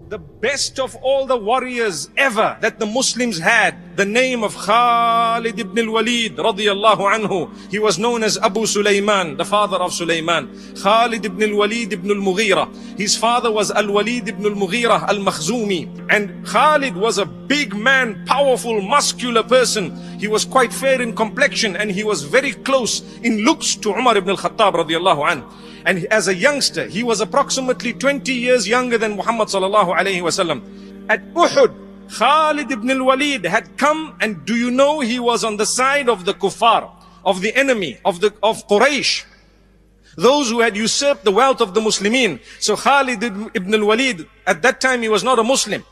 the best of all the warriors ever that the Muslims had, the name of Khalid Ibn Walid radiyallahu anhu. He was known as Abu Sulaiman, the father of Sulaiman. Khalid Ibn Walid Ibn al-Mughira. His father was Al-Walid Ibn al-Mughira al-Makhzumi. And Khalid was a big man, powerful, muscular person. He was quite fair in complexion and he was very close in looks to Umar ibn al-Khattab radiyallahu anhu. And as a youngster, he was approximately 20 years younger than Muhammad sallallahu alayhi wasallam. At Uhud, Khalid ibn al-Walid had come, and do you know he was on the side of the kuffar, of the enemy, of Quraysh, those who had usurped the wealth of the Muslimin. So Khalid ibn al-Walid, at that time he was not a Muslim.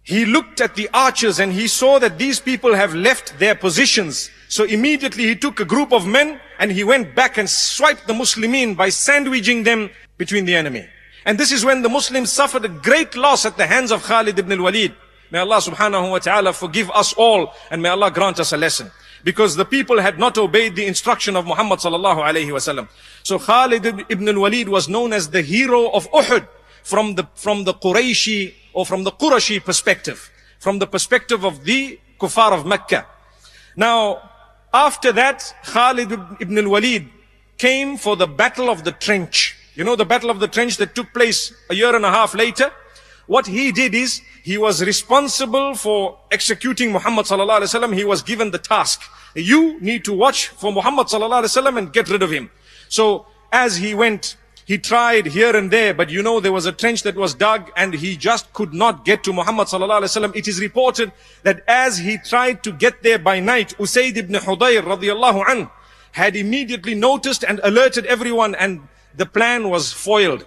He looked at the archers and he saw that these people have left their positions. So immediately he took a group of men and he went back and swiped the Muslimin by sandwiching them between the enemy. And this is when the Muslims suffered a great loss at the hands of Khalid ibn al-Walid. May Allah subhanahu wa ta'ala forgive us all and may Allah grant us a lesson. Because the people had not obeyed the instruction of Muhammad sallallahu alayhi wasallam. So Khalid ibn al-Walid was known as the hero of Uhud from the Qurayshi or from the Qurashi perspective, from the perspective of the kuffar of Mecca. Now, after that, Khalid ibn al-Walid came for the Battle of the Trench. You know the Battle of the Trench that took place a year and a half later? What he did is, he was responsible for executing Muhammad sallallahu alaihi wasallam. He was given the task. You need to watch for Muhammad sallallahu alaihi wasallam and get rid of him. So, as he went, he tried here and there, but you know there was a trench that was dug and he just could not get to Muhammad sallallahu alaihi wasallam. It is reported that as he tried to get there by night, Usayd ibn Hudayr radiyallahu anhu had immediately noticed and alerted everyone, and the plan was foiled.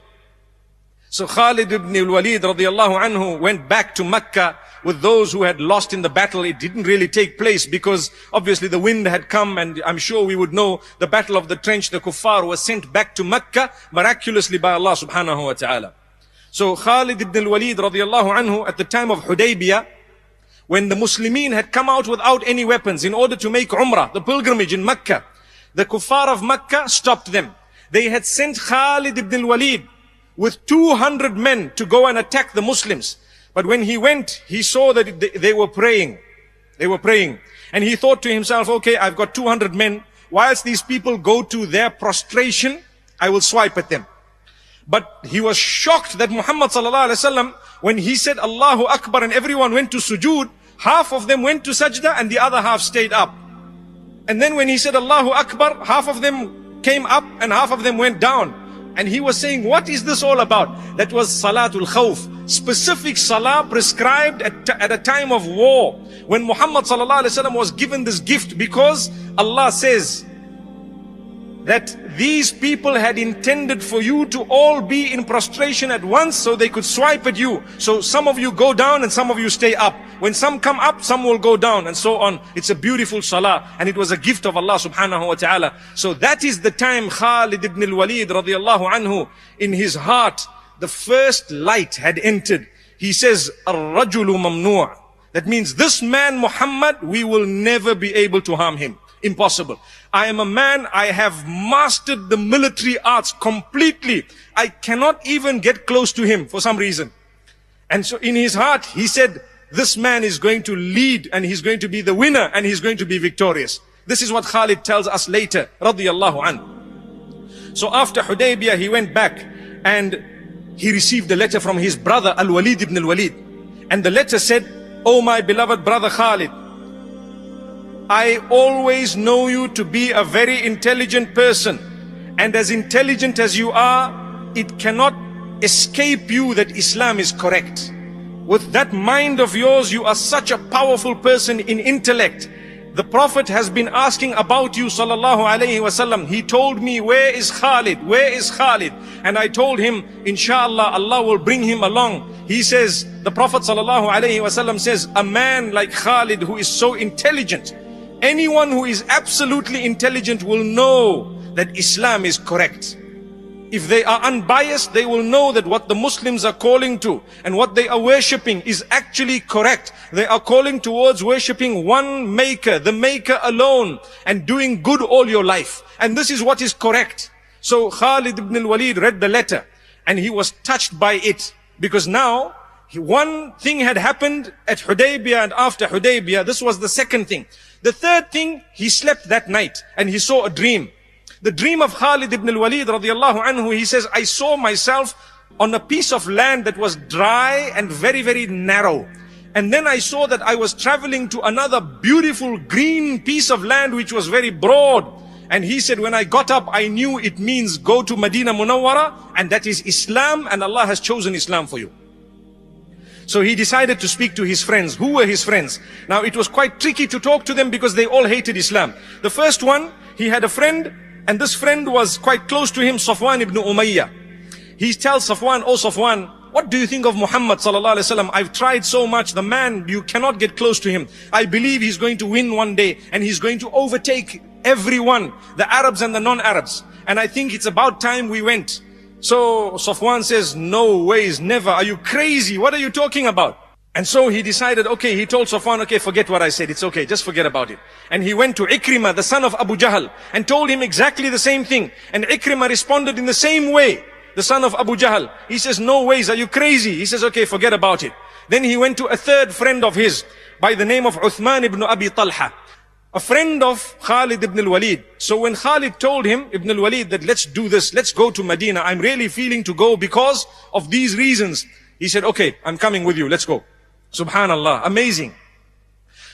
So Khalid ibn Walid radiyallahu anhu went back to Mecca with those who had lost in the battle. It didn't really take place because obviously the wind had come, and I'm sure we would know the Battle of the Trench, the kuffar was sent back to Mecca miraculously by Allah subhanahu wa ta'ala. So Khalid ibn Walid radiyallahu anhu, at the time of Hudaybiyah, when the Muslimin had come out without any weapons in order to make Umrah, the pilgrimage in Mecca, the kuffar of Mecca stopped them. They had sent Khalid ibn Walid with 200 men to go and attack the Muslims. But when he went, he saw that they were praying. They were praying. And he thought to himself, okay, I've got 200 men. Whilst these people go to their prostration, I will swipe at them. But he was shocked that Muhammad sallallahu alaihi wasallam, when he said Allahu Akbar and everyone went to sujood, half of them went to sajda and the other half stayed up. And then when he said Allahu Akbar, half of them came up and half of them went down. And he was saying, what is this all about? That was Salatul Khawf, specific salah prescribed at a time of war, when Muhammad sallallahu alaihi wasallam was given this gift, because Allah says that these people had intended for you to all be in prostration at once so they could swipe at you. So some of you go down and some of you stay up. When some come up, some will go down, and so on. It's a beautiful salah, and it was a gift of Allah subhanahu wa ta'ala. So that is the time Khalid ibn al-Walid radiyallahu anhu, in his heart, the first light had entered. He says, Ar-rajulu mamnu'. That means this man Muhammad, we will never be able to harm him. Impossible. I am a man, I have mastered the military arts completely. I cannot even get close to him for some reason. And so in his heart, he said, this man is going to lead and he's going to be the winner and he's going to be victorious. This is what Khalid tells us later, radiyallahu anhu. So after Hudaybiyah, he went back and he received a letter from his brother Al-Walid ibn al-Walid. And the letter said, "Oh my beloved brother Khalid, I always know you to be a very intelligent person, and as intelligent as you are, it cannot escape you that Islam is correct. With that mind of yours, you are such a powerful person in intellect. The Prophet has been asking about you sallallahu alaihi wasallam. He told me, where is Khalid? Where is Khalid? And I told him, inshallah, Allah will bring him along. He says, the Prophet sallallahu alaihi wasallam says, a man like Khalid who is so intelligent, anyone who is absolutely intelligent will know that Islam is correct. If they are unbiased, they will know that what the Muslims are calling to and what they are worshipping is actually correct. They are calling towards worshipping one maker, the maker alone, and doing good all your life. And this is what is correct. So Khalid ibn al-Walid read the letter and he was touched by it. Because now, one thing had happened at Hudaybiyah and after Hudaybiyah. This was the second thing. The third thing, he slept that night and he saw a dream. The dream of Khalid ibn Walid radiallahu anhu, he says, I saw myself on a piece of land that was dry and very, very narrow. And then I saw that I was traveling to another beautiful green piece of land which was very broad. And he said, when I got up, I knew it means go to Medina Munawwara, and that is Islam, and Allah has chosen Islam for you. So he decided to speak to his friends. Who were his friends? Now it was quite tricky to talk to them because they all hated Islam. The first one, he had a friend, and this friend was quite close to him, Safwan ibn Umayyah. He tells Safwan, oh Safwan, what do you think of Muhammad sallallahu alaihi wasallam? I've tried so much. The man, you cannot get close to him. I believe he's going to win one day and he's going to overtake everyone, the Arabs and the non-Arabs. And I think it's about time we went. So Safwan says, no ways, never. Are you crazy? What are you talking about? And so he decided, okay, he told Safwan, okay, forget what I said. It's okay, just forget about it. And he went to Ikrimah, the son of Abu Jahl, and told him exactly the same thing. And Ikrimah responded in the same way. The son of Abu Jahl. He says, no ways, are you crazy? He says, okay, forget about it. Then he went to a third friend of his by the name of Uthman ibn Abi Talha, a friend of Khalid ibn Walid. So when Khalid told him, Ibn Walid, that let's do this, let's go to Medina, I'm really feeling to go because of these reasons. He said, okay, I'm coming with you, let's go. Subhanallah, amazing.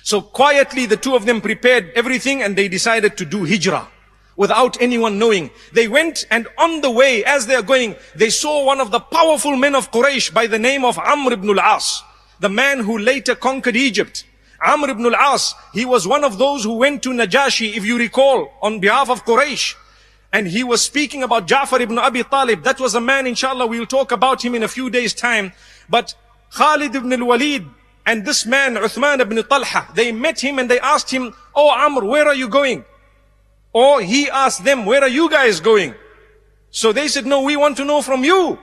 So quietly the two of them prepared everything and they decided to do hijrah. Without anyone knowing. They went, and on the way, as they are going, they saw one of the powerful men of Quraysh by the name of Amr ibn al-As, the man who later conquered Egypt. Amr ibn al-As, he was one of those who went to Najashi, if you recall, on behalf of Quraysh. And he was speaking about Ja'far ibn Abi Talib. That was a man, inshallah, we'll talk about him in a few days' time. But Khalid ibn al-Walid and this man, Uthman ibn Talha, they met him and they asked him, oh Amr, where are you going? Or he asked them, where are you guys going? So they said, no, we want to know from you.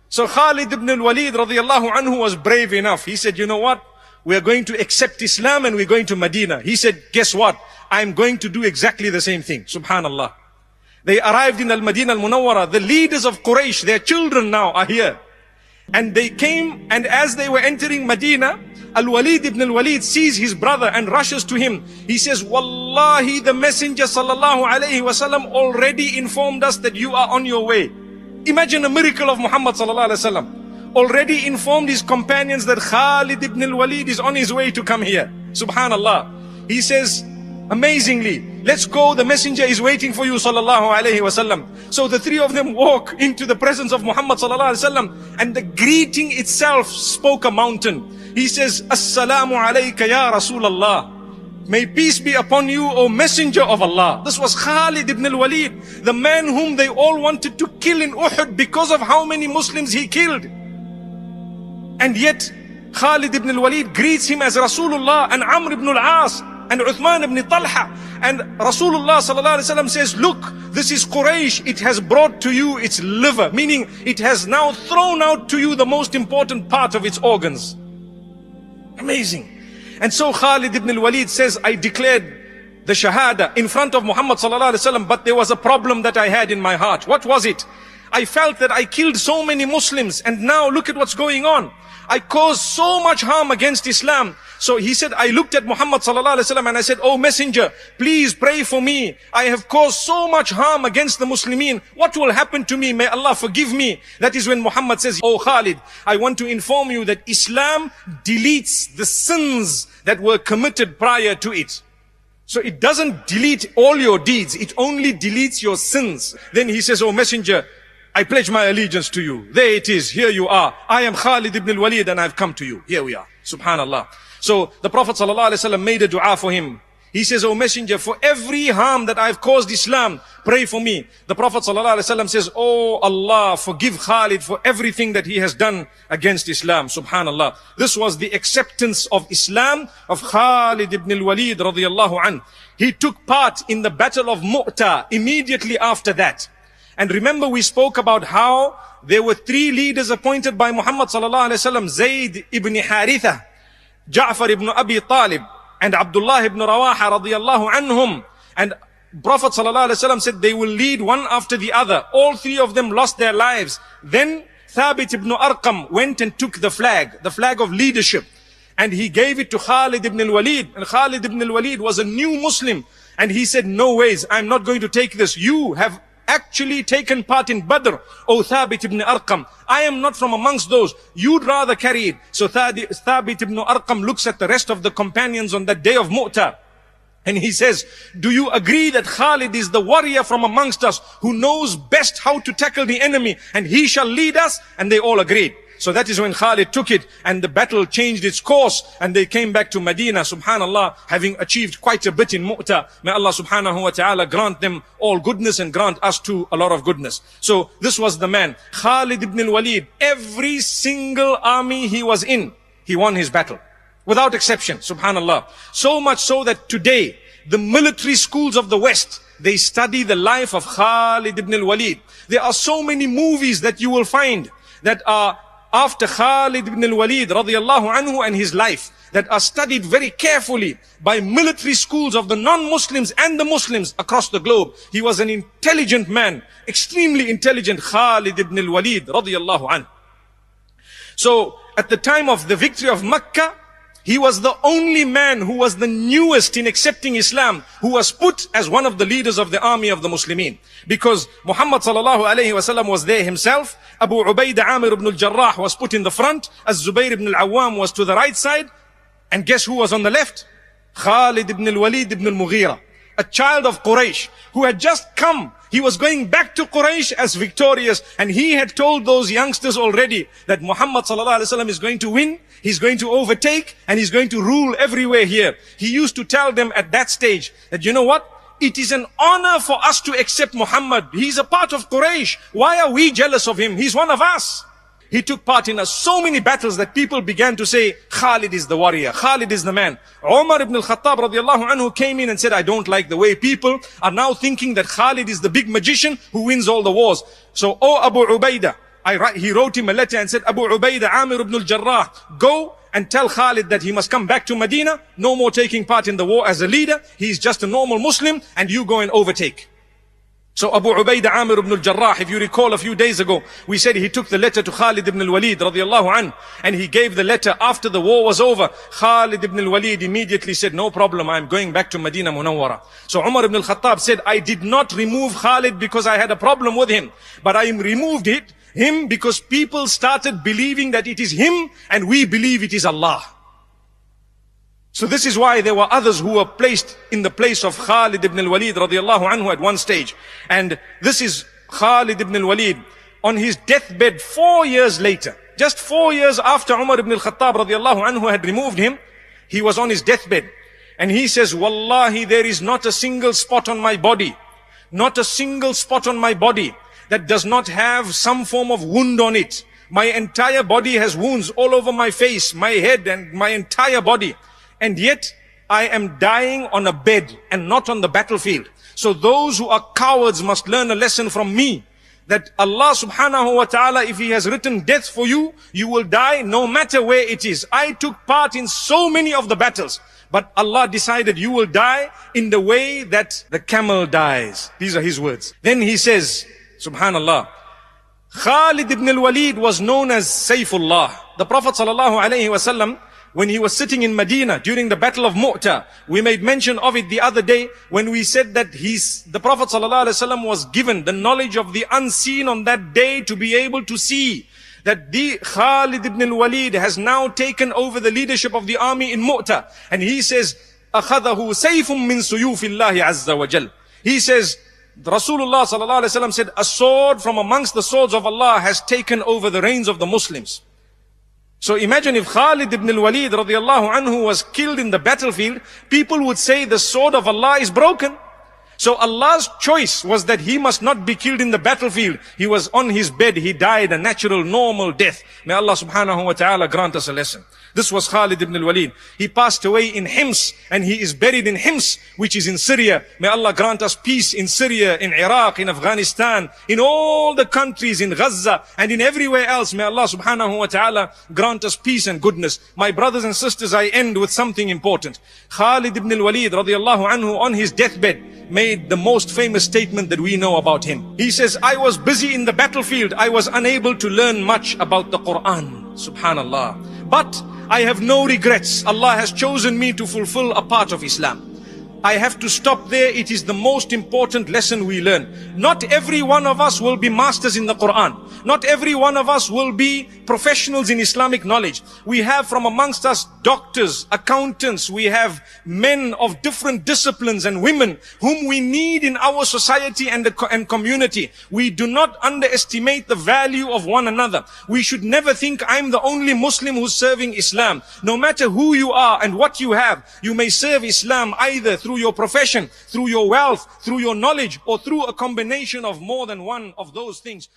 So Khalid ibn Walid radiallahu anhu was brave enough. He said, you know what? We are going to accept Islam and we're going to Medina. He said, guess what? I'm going to do exactly the same thing. Subhanallah. They arrived in Al-Madinah Al-Munawwara. The leaders of Quraysh, their children now are here. And they came, and as they were entering Medina, Al-Walid ibn al-Walid sees his brother and rushes to him. He says, Wallahi, the Messenger sallallahu alayhi wasallam already informed us that you are on your way. Imagine a miracle of Muhammad sallallahu alayhi wasallam. Already informed his companions that Khalid ibn al-Walid is on his way to come here. Subhanallah. He says, amazingly, let's go, the messenger is waiting for you sallallahu alayhi wasallam. So the three of them walk into the presence of Muhammad sallallahu alayhi wasallam, and the greeting itself spoke a mountain. He says, Assalamu alayka ya Rasulallah. May peace be upon you, O Messenger of Allah. This was Khalid ibn al-Walid, the man whom they all wanted to kill in Uhud because of how many Muslims he killed. And yet Khalid ibn al-Walid greets him as Rasulullah, and Amr ibn al-As and Uthman ibn Talha. And Rasulullah sallallahu alaihi wasallam says, look, this is Quraysh. It has brought to you its liver, meaning it has now thrown out to you the most important part of its organs. Amazing. And so Khalid ibn al-Walid says, I declared the Shahada in front of Muhammad sallallahu alaihi wasallam, but there was a problem that I had in my heart. What was it? I felt that I killed so many Muslims, and now look at what's going on. I caused so much harm against Islam. So he said, I looked at Muhammad sallallahu alaihi wasallam and I said, oh messenger, please pray for me. I have caused so much harm against the Muslimin. What will happen to me? May Allah forgive me. That is when Muhammad says, oh Khalid, I want to inform you that Islam deletes the sins that were committed prior to it. So it doesn't delete all your deeds. It only deletes your sins. Then he says, oh messenger, I pledge my allegiance to you. There it is. Here you are. I am Khalid ibn al-Walid and I've come to you. Here we are. Subhanallah. So the Prophet ﷺ made a dua for him. He says, oh messenger, for every harm that I've caused Islam, pray for me. The Prophet ﷺ says, oh Allah, forgive Khalid for everything that he has done against Islam. Subhanallah. This was the acceptance of Islam of Khalid ibn al-Walid radiyallahu anhu. He took part in the battle of Mu'tah immediately after that. And remember, we spoke about how there were three leaders appointed by Muhammad sallallahu alaihi wasallam: Zayd ibn Haritha, Ja'far ibn Abi Talib, and Abdullah ibn Rawaha radiyallahu anhum. And Prophet sallallahu alaihi wasallam said they will lead one after the other. All three of them lost their lives. Then Thabit ibn Arqam went and took the flag of leadership, and he gave it to Khalid ibn Walid. And Khalid ibn Walid was a new Muslim, and he said, no ways, I'm not going to take this. You have actually taken part in Badr, O Thabit ibn Arqam. I am not from amongst those. You'd rather carry it. So Thabit ibn Arqam looks at the rest of the companions on that day of Mu'tah, and he says, do you agree that Khalid is the warrior from amongst us who knows best how to tackle the enemy, and he shall lead us? And they all agreed. So that is when Khalid took it, and the battle changed its course, and they came back to Medina, subhanallah, having achieved quite a bit in Mu'tah. May Allah subhanahu wa ta'ala grant them all goodness and grant us too a lot of goodness. So this was the man, Khalid ibn Walid. Every single army he was in, he won his battle, without exception, subhanallah. So much so that today, the military schools of the West, they study the life of Khalid ibn Walid. There are so many movies that you will find that are after Khalid ibn Walid radiyallahu anhu and his life, that are studied very carefully by military schools of the non-Muslims and the Muslims across the globe. He was an intelligent man, extremely intelligent, Khalid ibn Walid radiyallahu anhu. So at the time of the victory of Makkah, he was the only man who was the newest in accepting Islam, who was put as one of the leaders of the army of the Muslimin. Because Muhammad sallallahu alayhi wasallam was there himself. Abu Ubaidah Amir ibn al-Jarrah was put in the front. Az-Zubayr ibn al-Awwam was to the right side. And guess who was on the left? Khalid ibn al-Walid ibn al-Mughira, a child of Quraysh who had just come. He was going back to Quraysh as victorious, and he had told those youngsters already that Muhammad sallallahu alaihi wasallam is going to win, he's going to overtake, and he's going to rule everywhere here. He used to tell them at that stage that, you know what? It is an honor for us to accept Muhammad. He's a part of Quraysh. Why are we jealous of him? He's one of us. He took part in so many battles that people began to say, Khalid is the warrior, Khalid is the man. Umar ibn al-Khattab radiallahu anhu came in and said, I don't like the way people are now thinking that Khalid is the big magician who wins all the wars. So, oh Abu Ubaidah, he wrote him a letter and said, Abu Ubaidah Amir ibn al-Jarrah, go and tell Khalid that he must come back to Medina, no more taking part in the war as a leader. He's just a normal Muslim, and you go and overtake. So Abu Ubaidah Amir ibn al-Jarrah, if you recall a few days ago, we said he took the letter to Khalid ibn al-Walid radiyallahu anhu, and he gave the letter after the war was over. Khalid ibn al-Walid immediately said, no problem, I'm going back to Medina Munawwara. So Umar ibn al-Khattab said, I did not remove Khalid because I had a problem with him, but I removed him because people started believing that it is him, and we believe it is Allah. So this is why there were others who were placed in the place of Khalid ibn al-Walid radiyallahu anhu at one stage. And this is Khalid ibn al-Walid on his deathbed 4 years later. Just 4 years after Umar ibn al-Khattab radiyallahu anhu had removed him, he was on his deathbed. And he says, Wallahi, there is not a single spot on my body, not a single spot on my body that does not have some form of wound on it. My entire body has wounds all over my face, my head, and my entire body. And yet, I am dying on a bed and not on the battlefield. So those who are cowards must learn a lesson from me, that Allah subhanahu wa ta'ala, if He has written death for you, you will die no matter where it is. I took part in so many of the battles, but Allah decided you will die in the way that the camel dies. These are His words. Then He says, subhanallah, Khalid ibn al-Walid was known as Sayfullah. The Prophet sallallahu alayhi wa sallam, when he was sitting in Medina during the battle of Mu'tah, we made mention of it the other day when we said that the Prophet ﷺ was given the knowledge of the unseen on that day to be able to see that the Khalid ibn al-Walid has now taken over the leadership of the army in Mu'tah. And he says, أَخَذَهُ سَيْفٌ مِّن سُيُوفِ اللَّهِ عَزَّ وَجَلَّ. He says, Rasulullah ﷺ said, a sword from amongst the swords of Allah has taken over the reins of the Muslims. So imagine if Khalid ibn al-Walid radiyallahu anhu was killed in the battlefield, people would say the sword of Allah is broken. So Allah's choice was that he must not be killed in the battlefield. He was on his bed, he died a natural, normal death. May Allah subhanahu wa ta'ala grant us a lesson. This was Khalid ibn al-Walid. He passed away in Hims, and he is buried in Hims, which is in Syria. May Allah grant us peace in Syria, in Iraq, in Afghanistan, in all the countries, in Gaza, and in everywhere else. May Allah subhanahu wa ta'ala grant us peace and goodness. My brothers and sisters, I end with something important. Khalid ibn al-Walid radiyallahu anhu on his deathbed made made the most famous statement that we know about him. He says, I was busy in the battlefield. I was unable to learn much about the Quran. Subhanallah. But I have no regrets. Allah has chosen me to fulfill a part of Islam. I have to stop there. It is the most important lesson we learn. Not every one of us will be masters in the Quran. Not every one of us will be professionals in Islamic knowledge. We have from amongst us doctors, accountants, we have men of different disciplines and women whom we need in our society and community. We do not underestimate the value of one another. We should never think I'm the only Muslim who's serving Islam. No matter who you are and what you have, you may serve Islam either through your profession, through your wealth, through your knowledge, or through a combination of more than one of those things.